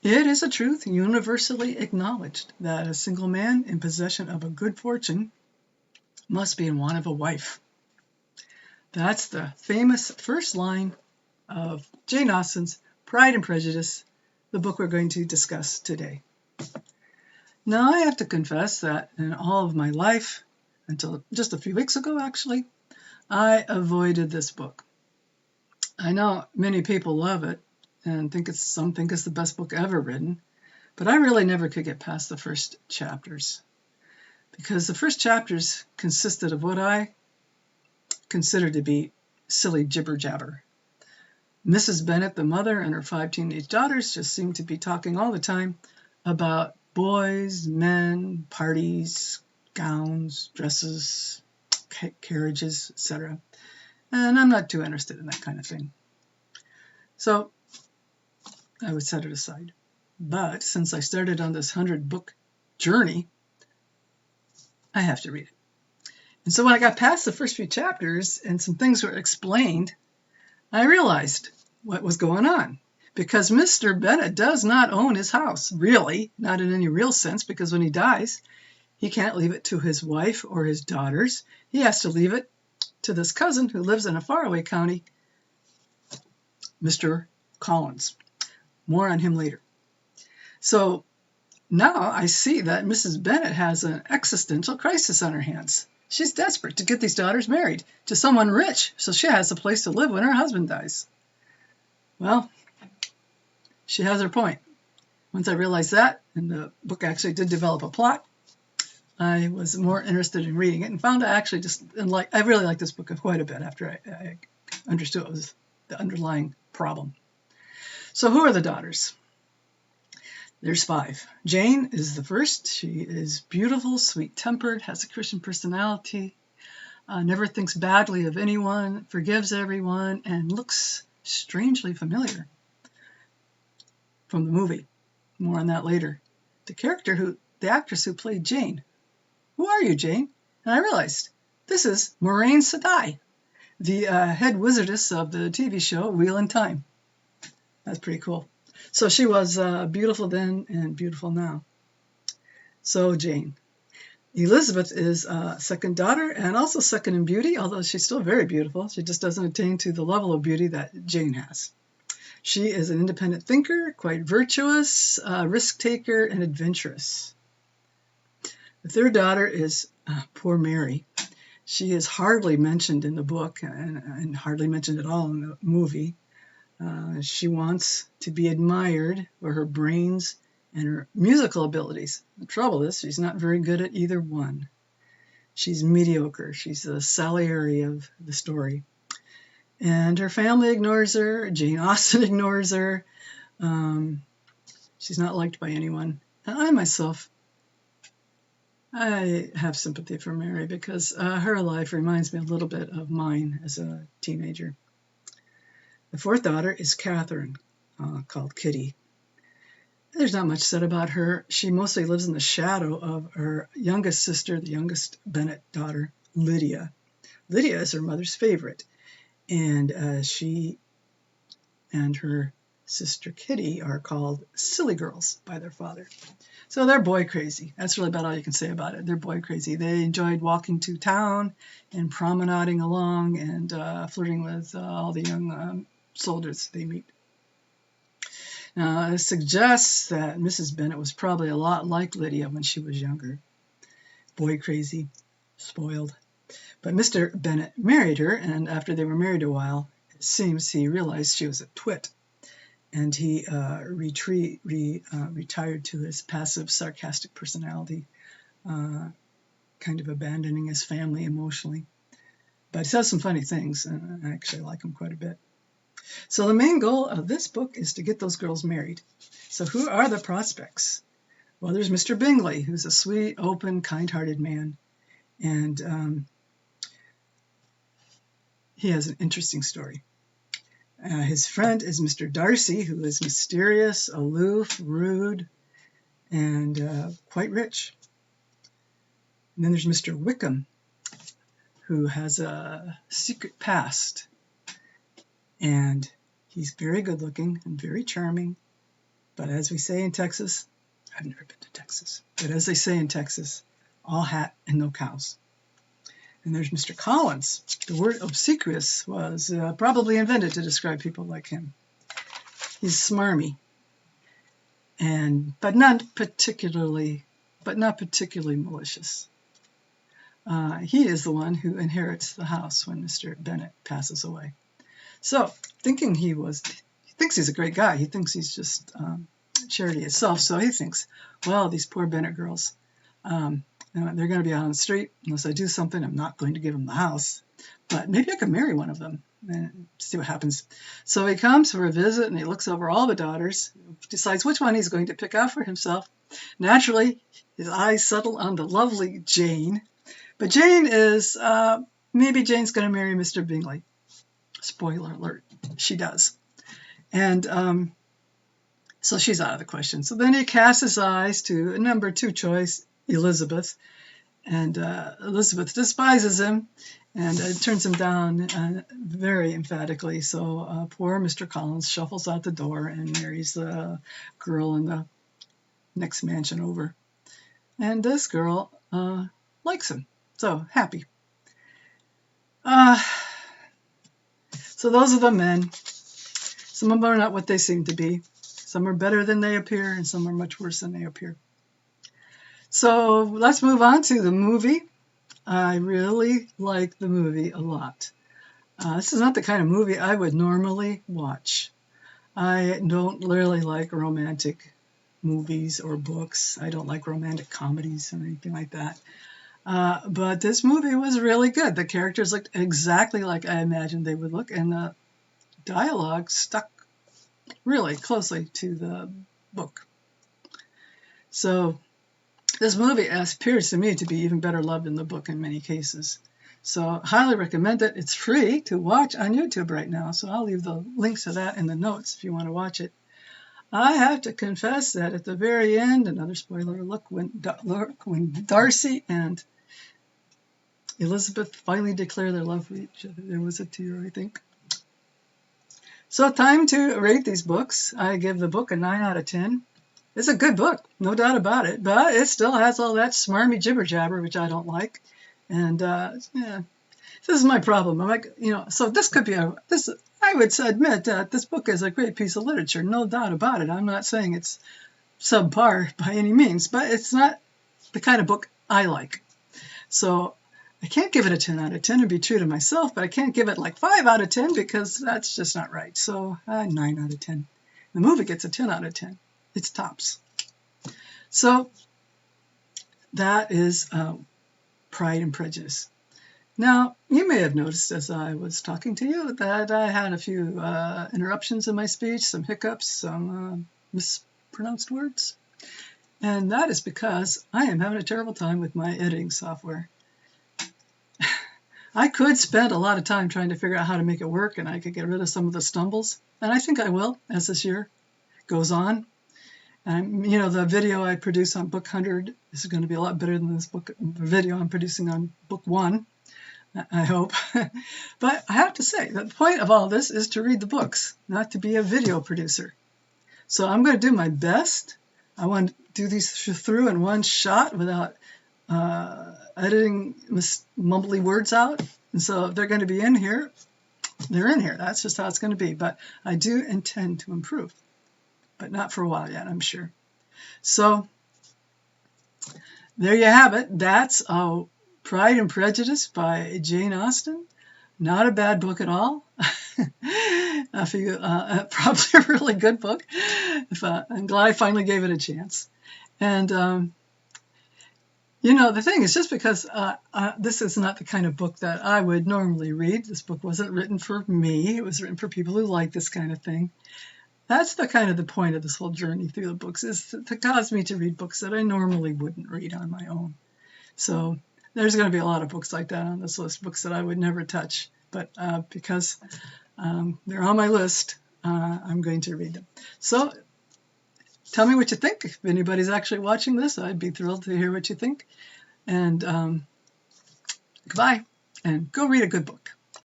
It is a truth universally acknowledged that a single man in possession of a good fortune must be in want of a wife. That's the famous first line of Jane Austen's Pride and Prejudice, the book we're going to discuss today. Now, I have to confess that in all of my life, until just a few weeks ago actually, I avoided this book. I know many people love it and some think it's the best book ever written, but I really never could get past the first chapters, because the first chapters consisted of what I consider to be silly jibber-jabber. Mrs. Bennet, the mother, and her 5 teenage daughters just seemed to be talking all the time about boys, men, parties, gowns, dresses, carriages, etc. And I'm not too interested in that kind of thing. So I would set it aside. But since I started on this 100-book journey, I have to read it. And so when I got past the first few chapters and some things were explained, I realized what was going on. Because Mr. Bennet does not own his house, really, not in any real sense, because when he dies, he can't leave it to his wife or his daughters. He has to leave it to this cousin who lives in a faraway county, Mr. Collins. More on him later. So now I see that Mrs. Bennet has an existential crisis on her hands. She's desperate to get these daughters married to someone rich so she has a place to live when her husband dies. Well, she has her point. Once I realized that, and the book actually did develop a plot, I was more interested in reading it and found I really liked this book quite a bit after I understood what was the underlying problem. So who are the daughters? There's 5. Jane is the first. She is beautiful, sweet-tempered, has a Christian personality, never thinks badly of anyone, forgives everyone, and looks strangely familiar from the movie. More on that later. The actress who played Jane. Who are you, Jane? And I realized this is Moraine Sedai, the head wizardess of the TV show Wheel in Time. That's pretty cool. So she was beautiful then and beautiful now. So Jane. Elizabeth is second daughter and also second in beauty, although she's still very beautiful. She just doesn't attain to the level of beauty that Jane has. She is an independent thinker, quite virtuous, risk taker, and adventurous. The third daughter is poor Mary. She is hardly mentioned in the book and hardly mentioned at all in the movie. She wants to be admired for her brains and her musical abilities. The trouble is, she's not very good at either one. She's mediocre. She's the Salieri of the story. And her family ignores her. Jane Austen ignores her. She's not liked by anyone. And I have sympathy for Mary because her life reminds me a little bit of mine as a teenager. The fourth daughter is Catherine, called Kitty. There's not much said about her. She mostly lives in the shadow of her youngest sister, the youngest Bennet daughter, Lydia. Lydia is her mother's favorite, and she and her sister Kitty are called silly girls by their father. So they're boy crazy. That's really about all you can say about it. They're boy crazy. They enjoyed walking to town and promenading along and flirting with all the young soldiers they meet. Now, it suggests that Mrs. Bennet was probably a lot like Lydia when she was younger. Boy crazy, spoiled. But Mr. Bennet married her, and after they were married a while, it seems he realized she was a twit, and he retired to his passive, sarcastic personality, kind of abandoning his family emotionally. But he says some funny things, and I actually like him quite a bit. So the main goal of this book is to get those girls married. So who are the prospects? Well, there's Mr. Bingley, who's a sweet, open, kind-hearted man. And he has an interesting story. His friend is Mr. Darcy, who is mysterious, aloof, rude, and quite rich. And then there's Mr. Wickham, who has a secret past. And he's very good looking and very charming. But as we say in Texas, I've never been to Texas, but as they say in Texas, all hat and no cows. And there's Mr. Collins. The word obsequious was probably invented to describe people like him. He's smarmy, but not particularly malicious. He is the one who inherits the house when Mr. Bennet passes away. So, he thinks he's a great guy. He thinks he's just charity itself. So he thinks, well, these poor Bennet girls, they're going to be out on the street. Unless I do something, I'm not going to give them the house. But maybe I could marry one of them and see what happens. So he comes for a visit, and he looks over all the daughters, decides which one he's going to pick out for himself. Naturally, his eyes settle on the lovely Jane. But Jane is, maybe Jane's going to marry Mr. Bingley. Spoiler alert, she does. And so she's out of the question. So then he casts his eyes to number 2 choice, Elizabeth. And Elizabeth despises him and turns him down very emphatically. So poor Mr. Collins shuffles out the door and marries the girl in the next mansion over. And this girl likes him. So happy. So those are the men. Some of them are not what they seem to be. Some are better than they appear, and some are much worse than they appear. So let's move on to the movie. I really like the movie a lot. This is not the kind of movie I would normally watch. I don't really like romantic movies or books. I don't like romantic comedies or anything like that. But this movie was really good. The characters looked exactly like I imagined they would look, and the dialogue stuck really closely to the book. So this movie appears to me to be even better loved in the book in many cases. So highly recommend it. It's free to watch on YouTube right now, so I'll leave the links to that in the notes if you want to watch it. I have to confess that at the very end, another spoiler, look, when Darcy and Elizabeth finally declare their love for each other, there was a tear, I think. So time to rate these books. I give the book a 9 out of 10. It's a good book, no doubt about it, but it still has all that smarmy jibber-jabber, which I don't like. And, yeah, this is my problem. I'm like, so this could be I would admit that this book is a great piece of literature, no doubt about it. I'm not saying it's subpar by any means, but it's not the kind of book I like. So I can't give it a 10 out of 10 and be true to myself, but I can't give it like 5 out of 10 because that's just not right. So 9 out of 10. The movie gets a 10 out of 10. It's tops. So that is Pride and Prejudice. Now, you may have noticed as I was talking to you that I had a few interruptions in my speech, some hiccups, some mispronounced words. And that is because I am having a terrible time with my editing software. I could spend a lot of time trying to figure out how to make it work, and I could get rid of some of the stumbles. And I think I will as this year goes on. And, the video I produce on book 100 is going to be a lot better than this video I'm producing on book 1. I hope. But I have to say that the point of all this is to read the books, not to be a video producer. So I'm going to do my best. I want to do these through in one shot without editing mumbly words out. And so if they're going to be in here, they're in here. That's just how it's going to be. But I do intend to improve. But not for a while yet, I'm sure. So there you have it. That's Pride and Prejudice by Jane Austen. Not a bad book at all. Probably a really good book. I'm glad I finally gave it a chance. And, the thing is, just because this is not the kind of book that I would normally read. This book wasn't written for me. It was written for people who like this kind of thing. That's the point of this whole journey through the books, is to cause me to read books that I normally wouldn't read on my own. So there's going to be a lot of books like that on this list, books that I would never touch. But because they're on my list, I'm going to read them. So tell me what you think. If anybody's actually watching this, I'd be thrilled to hear what you think. And goodbye, and go read a good book.